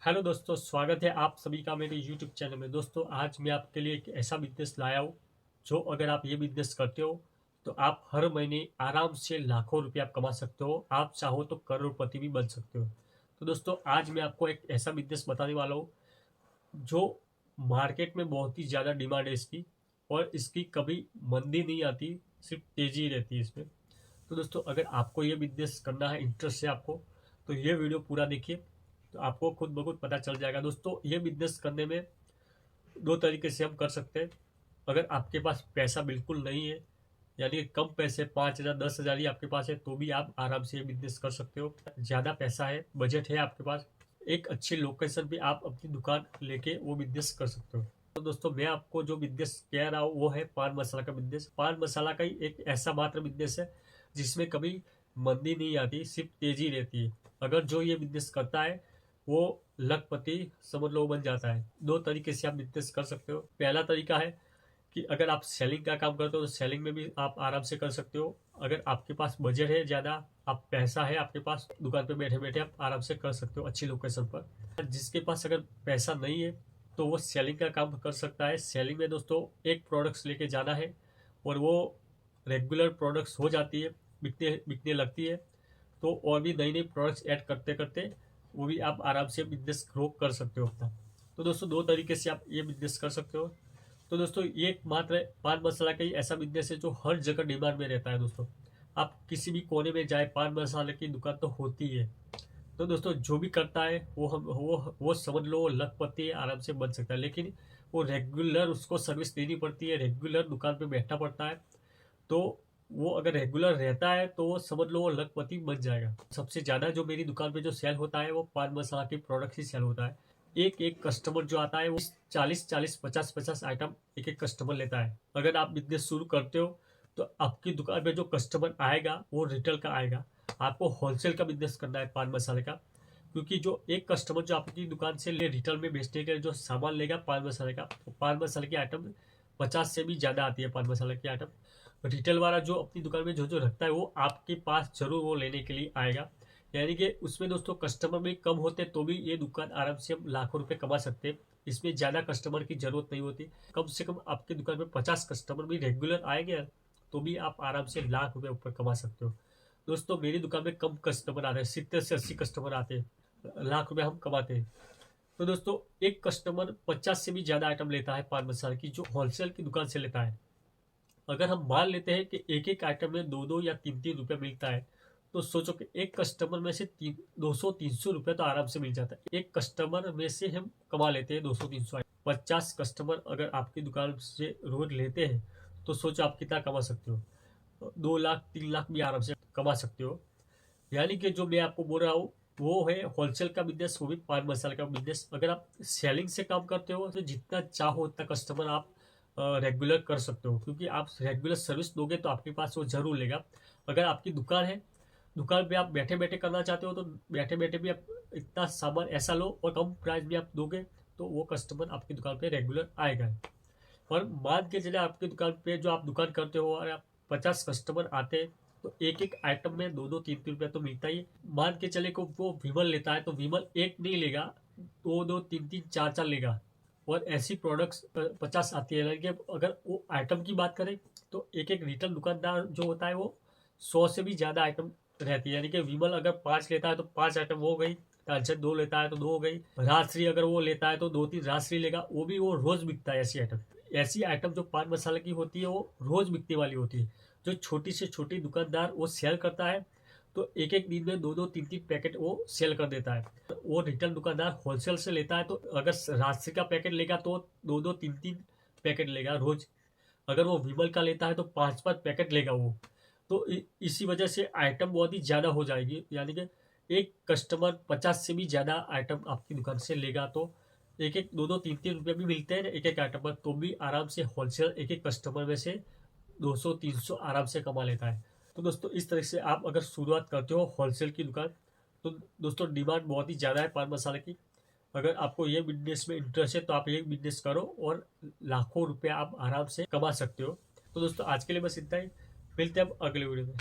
Hello दोस्तों, स्वागत है आप सभी का मेरे यूट्यूब चैनल में। दोस्तों, आज मैं आपके लिए एक ऐसा बिजनेस लाया हूँ जो अगर आप ये बिजनेस करते हो तो आप हर महीने आराम से लाखों रुपए आप कमा सकते हो। आप चाहो तो करोड़पति भी बन सकते हो। तो दोस्तों, आज मैं आपको एक ऐसा बिजनेस बताने वाला हूँ जो मार्केट में बहुत ही ज़्यादा डिमांड है इसकी, और इसकी कभी मंदी नहीं आती, सिर्फ तेजी ही रहती है इसमें। तो दोस्तों, अगर आपको ये बिजनेस करना है, इंटरेस्ट है आपको, तो ये वीडियो पूरा देखिए, तो आपको खुद ब खुद पता चल जाएगा। दोस्तों, ये बिजनेस करने में दो तरीके से हम कर सकते हैं। अगर आपके पास पैसा बिल्कुल नहीं है, यानी कि कम पैसे 5,000 10,000 ही आपके पास है, तो भी आप आराम से ये बिजनेस कर सकते हो। ज़्यादा पैसा है, बजट है आपके पास, एक अच्छी लोकेशन पे आप अपनी दुकान लेके वो बिजनेस कर सकते हो। तो दोस्तों, मैं आपको जो बिजनेस कह रहा हूँ वो है पान मसाला का बिजनेस। पान मसाला का ही एक ऐसा मात्र बिजनेस है जिसमें कभी मंदी नहीं आती, सिर्फ तेजी रहती है। अगर जो ये बिजनेस करता है वो लखपति समझ लो बन जाता है। दो तरीके से आप बिजनेस कर सकते हो। पहला तरीका है कि अगर आप सेलिंग का काम करते हो तो सेलिंग में भी आप आराम से कर सकते हो। अगर आपके पास बजट है ज़्यादा, आप पैसा है आपके पास, दुकान पे बैठे बैठे आप आराम से कर सकते हो अच्छी लोकेशन पर। जिसके पास अगर पैसा नहीं है तो वो सेलिंग का काम कर सकता है। सेलिंग में दोस्तों एक प्रोडक्ट्स लेके जाना है और वो रेगुलर प्रोडक्ट्स हो जाती है, बिकने बिकने लगती है, तो और भी नई नई प्रोडक्ट्स ऐड करते करते वो भी आप आराम से बिजनेस ग्रो कर सकते हो अपना। तो दोस्तों, दो तरीके से आप ये बिजनेस कर सकते हो। तो दोस्तों, ये एकमात्र पान मसाला का ही ऐसा बिजनेस है जो हर जगह डिमांड में रहता है। दोस्तों, आप किसी भी कोने में जाए, पान मसाले की दुकान तो होती है। तो दोस्तों, जो भी करता है वो समझ लो वो लखपति आराम से बन सकता है, लेकिन वो रेगुलर उसको सर्विस देनी पड़ती है, रेगुलर दुकान पे बैठना पड़ता है। तो वो अगर रेगुलर रहता है तो वो समझ लो वो लखपति बन जाएगा। सबसे ज़्यादा जो मेरी दुकान पे जो सेल होता है वो पान मसाला के प्रोडक्ट ही सेल होता है। एक एक कस्टमर जो आता है वो 40-40 50-50 आइटम एक एक कस्टमर लेता है। अगर आप बिजनेस शुरू करते हो तो आपकी दुकान पे जो कस्टमर आएगा वो रिटेल का आएगा। आपको होलसेल का बिजनेस करना है पान मसाले का, क्योंकि जो एक कस्टमर जो आपकी दुकान से ले रिटेल में बेचने के लिए जो सामान लेगा पान मसाले का, तो पान मसाले की आइटम 50 से भी ज़्यादा आती है। पान मसाले की आइटम रिटेल वाला जो अपनी दुकान में जो जो रखता है वो आपके पास जरूर वो लेने के लिए आएगा। यानी कि उसमें दोस्तों कस्टमर भी कम होते तो भी ये दुकान आराम से हम लाखों रुपए कमा सकते हैं। इसमें ज़्यादा कस्टमर की जरूरत नहीं होती। कम से कम आपकी दुकान में 50 कस्टमर भी रेगुलर आएंगे तो भी आप आराम से लाख रुपए ऊपर कमा सकते हो। दोस्तों, मेरी दुकान में कम कस्टमर आते हैं, 70 से 80 कस्टमर आते हैं, लाख रुपए हम कमाते हैं। तो दोस्तों, एक कस्टमर 50 से भी ज़्यादा आइटम लेता है पान मसाला की, जो होलसेल की दुकान से लेता है। अगर हम मान लेते हैं कि एक एक आइटम में 2-2 या 3-3 रुपए मिलता है, तो सोचो कि एक कस्टमर में से 200-300 रुपए तो आराम से मिल जाता है। एक कस्टमर में से हम कमा लेते हैं 200-300। 50 कस्टमर अगर आपकी दुकान से रोज लेते हैं तो सोचो आप कितना कमा सकते हो। 2 लाख 3 लाख भी आराम से कमा सकते हो। यानी कि जो मैं आपको बोल रहा हूँ वो है होलसेल का बिजनेस, वो भी पान मसाला का बिजनेस। अगर आप सेलिंग से काम करते हो तो जितना चाहो उतना कस्टमर आप रेगुलर कर सकते हो, क्योंकि आप रेगुलर सर्विस दोगे तो आपके पास वो जरूर लेगा। अगर आपकी दुकान है, दुकान पे आप बैठे बैठे करना चाहते हो तो बैठे बैठे भी आप इतना सामान ऐसा लो और कम प्राइस भी आप दोगे तो वो कस्टमर आपकी दुकान पे रेगुलर आएगा। और मान के चले आपकी दुकान पे जो आप दुकान करते हो और आप 50 कस्टमर आते हैं तो एक एक आइटम में 2-2 3-3 रुपया तो मिलता ही है। मान के चले को वो विमल लेता है तो विमल एक नहीं लेगा, 2-2 3-3 4-4 लेगा। और ऐसी प्रोडक्ट्स 50 आती है। लेकिन अगर वो आइटम की बात करें तो एक एक रिटेल दुकानदार जो होता है वो 100 से भी ज़्यादा आइटम रहती है। यानी कि विमल अगर 5 लेता है तो 5 आइटम वो हो गई, टांचन 2 लेता है तो 2 हो गई, राजश्री अगर वो लेता है तो 2-3 राजश्री लेगा, वो भी वो रोज बिकता है। ऐसी आइटम जो पान मसाले की होती है वो रोज बिकने वाली होती है। जो छोटी से छोटी दुकानदार वो सेल करता है तो एक एक दिन में 2-2 3-3 पैकेट वो सेल कर देता है। तो वो रिटेल दुकानदार होलसेल से लेता है तो अगर राजश्री का पैकेट लेगा तो 2-2 3-3 पैकेट लेगा रोज। अगर वो विमल का लेता है तो 5-5 पैकेट लेगा वो। तो इसी वजह से आइटम बहुत ही ज़्यादा हो जाएगी। यानी कि एक कस्टमर 50 से भी ज़्यादा आइटम आपकी दुकान से लेगा तो एक एक 2-2 3-3 रुपये भी मिलते हैं एक एक आइटम पर, तो भी आराम से होलसेल एक एक कस्टमर में से 200-300 आराम से कमा लेता है। तो दोस्तों, इस तरह से आप अगर शुरुआत करते हो होलसेल की दुकान तो दोस्तों डिमांड बहुत ही ज़्यादा है पान मसाले की। अगर आपको ये बिजनेस में इंटरेस्ट है तो आप ये बिजनेस करो और लाखों रुपए आप आराम से कमा सकते हो। तो दोस्तों, आज के लिए बस इतना ही। मिलते हैं अब अगले वीडियो में।